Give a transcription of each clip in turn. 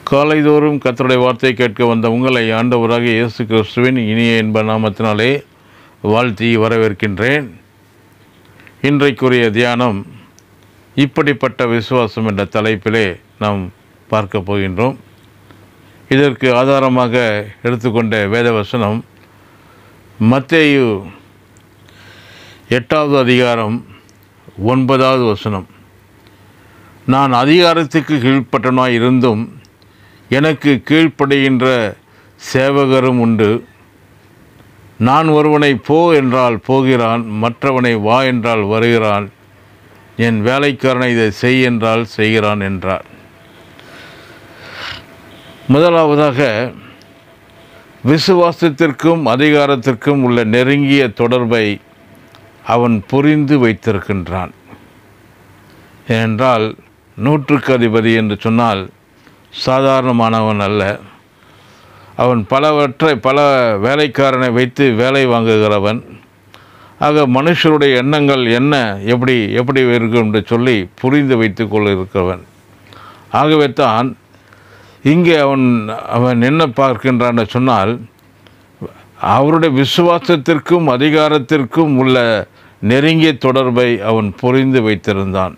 காலைதோறும் கர்த்தருடைய வார்த்தை கேட்க வந்த உங்களை ஆண்டவராகிய இயேசு கிறிஸ்துவின் இனிய இன்ப நாமத்தினாலே வாழ்த்தி வரவேற்கின்றேன். இன்றைக்குரிய தியானம் இப்படிப்பட்ட விசுவாசம் என்ற தலைப்பிலே நாம் பார்க்க போகின்றோம். இதற்கு ஆதாரமாக எடுத்துக்கொண்ட வேதவசனம் மத்தேயு 8வது அதிகாரம் 9வது வசனம். நான் அதிகாரத்துக்கு கீழ்ப்பட்டவனாய் இருந்தும் எனக்கு கீழ்ப்படுகின்ற சேவகரும் உண்டு. நான் ஒருவனை போ என்றால் போகிறான், மற்றவனை வா என்றால் வருகிறான், என் வேலைக்காரனை இதை செய் என்றால் செய்கிறான் என்றார். முதலாவதாக விசுவாசத்திற்கும் அதிகாரத்திற்கும் உள்ள நெருங்கிய தொடர்பை அவன் புரிந்து வைத்திருக்கின்றான். ஏனென்றால் 100க்கு அதிபதி என்று சொன்னால் சாதாரணமானவன் அல்ல. அவன் பல வேலைக்காரனை வைத்து வேலை வாங்குகிறவன். ஆக மனுஷருடைய எண்ணங்கள் என்ன எப்படி இருக்கும் என்று சொல்லி புரிந்து வைத்து கொள்ள இருக்கிறவன். ஆகவே தான் இங்கே அவன் என்ன பார்க்கின்றான் சொன்னால், அவருடைய விசுவாசத்திற்கும் அதிகாரத்திற்கும் உள்ள நெருங்கிய தொடர்பை அவன் புரிந்து வைத்திருந்தான்.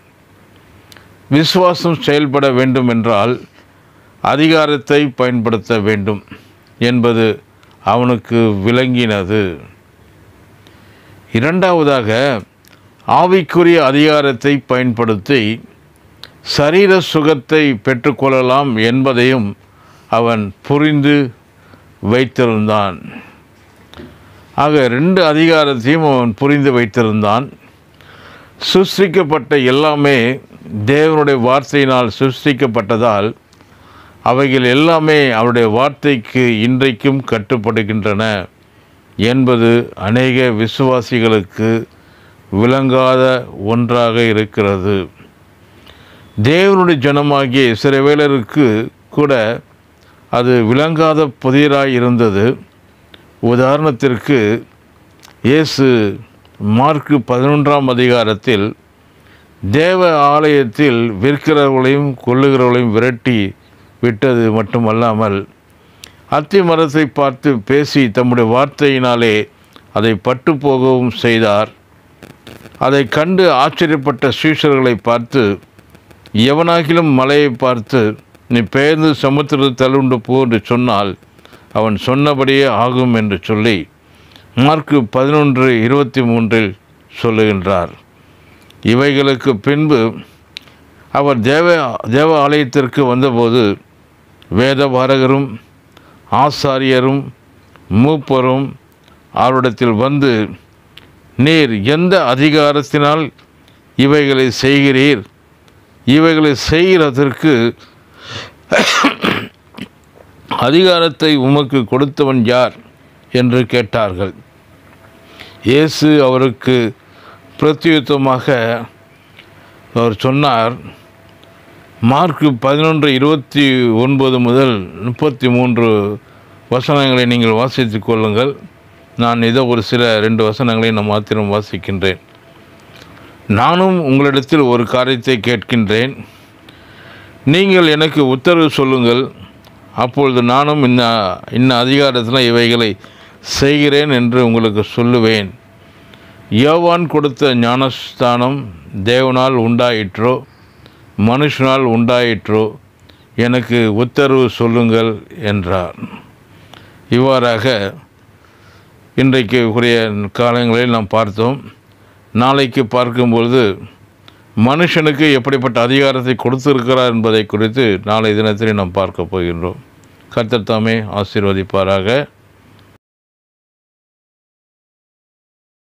விசுவாசம் செயல்பட வேண்டும் என்றால் அதிகாரத்தை பயன்படுத்த வேண்டும் என்பது அவனுக்கு விளங்கினது. இரண்டாவதாக ஆவிக்குரிய அதிகாரத்தை பயன்படுத்தி சரீர சுகத்தை பெற்றுக்கொள்ளலாம் என்பதையும் அவன் புரிந்து வைத்திருந்தான். ஆக 2 அதிகாரத்தையும் அவன் புரிந்து வைத்திருந்தான். சிருஷ்டிக்கப்பட்ட எல்லாமே தேவனுடைய வார்த்தையினால் சிருஷ்டிக்கப்பட்டதால் அவைகள் எல்லாமே அவருடைய வார்த்தைக்கு இன்றைக்கும் கட்டுப்படுகின்றன என்பது அநேக விசுவாசிகளுக்கு விளங்காத ஒன்றாக இருக்கிறது. தேவனுடைய ஜனமாகிய இஸ்ரவேலருக்கு கூட அது விளங்காத புதிராய் இருந்தது. உதாரணத்திற்கு இயேசு மார்க்கு 11ஆம் அதிகாரத்தில் தேவ ஆலயத்தில் விற்கிறவர்களையும் கொள்ளுகிறவர்களையும் விரட்டி விட்டது மட்டுமல்லாமல் அத்தி மரத்தை பார்த்து பேசி தம்முடைய வார்த்தையினாலே அதை பட்டு போகவும் செய்தார். அதை கண்டு ஆச்சரியப்பட்ட சீஷர்களை பார்த்து, எவனாகிலும் மலையை பார்த்து நீ பெயர்ந்து சமுத்திரத்தில் தள்ளுண்டு போ என்று சொன்னால் அவன் சொன்னபடியே ஆகும் என்று சொல்லி மார்க்கு 11:23 சொல்லுகின்றார். இவைகளுக்கு பின்பு அவர் தேவ ஆலயத்திற்கு வந்தபோது வேதபாரகரும் ஆசாரியரும் மூப்பரும் அவரிடத்தில் வந்து, நீர் எந்த அதிகாரத்தினால் இவைகளை செய்கிறீர்? இவைகளை செய்கிறதற்கு அதிகாரத்தை உமக்கு கொடுத்தவன் யார் என்று கேட்டார்கள். இயேசு அவருக்கு பிரத்யுத்தமாக அவர் சொன்னார், மார்க்கு 11:29 முதல் 33 வசனங்களை நீங்கள் வாசித்து கொள்ளுங்கள். நான் இதோ ஒரு சில 2 வசனங்களை நான் மாத்திரம் வாசிக்கின்றேன். நானும் உங்களிடத்தில் ஒரு காரியத்தை கேட்கின்றேன், நீங்கள் எனக்கு உத்தரவு சொல்லுங்கள். அப்பொழுது நானும் இன்ன அதிகாரத்தில் இவைகளை செய்கிறேன் என்று உங்களுக்கு சொல்லுவேன். யோவான் கொடுத்த ஞானஸ்தானம் தேவனால் உண்டாயிற்றோ மனுஷனால் உண்டாயிற்றோ? எனக்கு உத்தரவு சொல்லுங்கள் என்றார். இவ்வாறாக இன்றைக்கு உரிய காலங்களில் நாம் பார்த்தோம். நாளைக்கு பார்க்கும்பொழுது மனுஷனுக்கு எப்படிப்பட்ட அதிகாரத்தை கொடுத்திருக்கிறார் என்பதை குறித்து நாளை தினத்திலே நாம் பார்க்க போகின்றோம். கர்த்தர் தாமே ஆசீர்வதிப்பாராக.